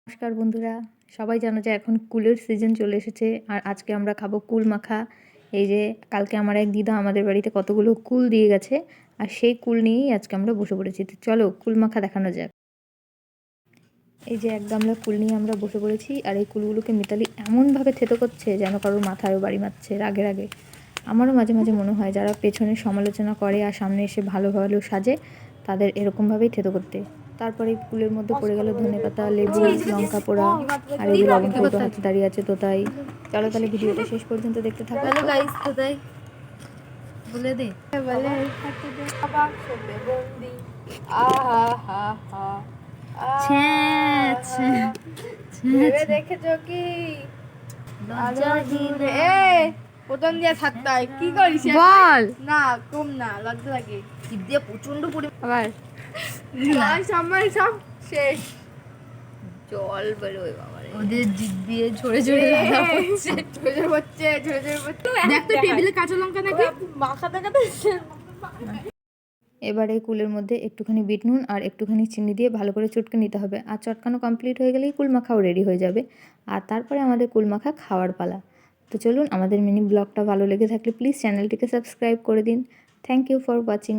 নমস্কার বন্ধুরা, সবাই জানো যে এখন কুলের সিজন চলে এসেছে। আর আজকে আমরা খাবো কুল মাখা। এই যে কালকে আমার এক দিদা আমাদের বাড়িতে কতগুলো কুল দিয়ে গেছে, আর সেই কুল নিয়েই আজকে আমরা বসে পড়েছি। তো চলো কুল মাখা দেখানো যাক। এই যে এক গামলা কুল নিয়ে আমরা বসে পড়েছি, আর এই কুলগুলোকে মিতালি এমনভাবে থেতো করছে যেন কারোর মাথায়ও বাড়ি মারছে রাগে রাগে। আমারও মাঝে মাঝে মনে হয় যারা পেছনে সমালোচনা করে আর সামনে এসে ভালো ভালো সাজে, তাদের এরকমভাবেই থেতো করতে। তারপরে এই কুলের মধ্যে পড়ে গেল ধনেপাতা, লেবু, লঙ্কা পোড়া, আর এই যে লবণ কৌটো হাতে দাঁড়িয়ে আছে তোতাই। চলো তাহলে ভিডিওটা শেষ পর্যন্ত দেখতে থাকো। হ্যালো গাইস, তোতাই বলে দে। বলে বাক্সতে বন্দি আহা হা হা ভেবে দেখেছো কি প্রথম দিয়ে থাকতে হয় কি করিস বল না কম না লজ্জা লাগে জিভ দিয়ে প্রচন্ড পরিমাণ আবার সবাই সব শেষ জল বেরোয় বাবা রে। ওদের জিভ দিয়ে ঝরে ঝরে লাগা হচ্ছে। ঝরে হচ্ছে দেখ তো টেবিলে কাঁচা লঙ্কা নাকি মাখা দেখাতে এবার এই কুলের মধ্যে একটুখানি বিট নুন আর একটুখানি চিনি দিয়ে ভালো করে চটকে নিতে হবে। আর চটকানো কমপ্লিট হয়ে গেলেই কুল মাখাও রেডি হয়ে যাবে। আর তারপরে আমাদের কুল মাখা খাওয়ার পালা। তো চলুন, আমাদের মিনি ব্লগটা ভালো লেগে থাকলে প্লিজ চ্যানেলটিকে সাবস্ক্রাইব করে দিন। Thank you for watching.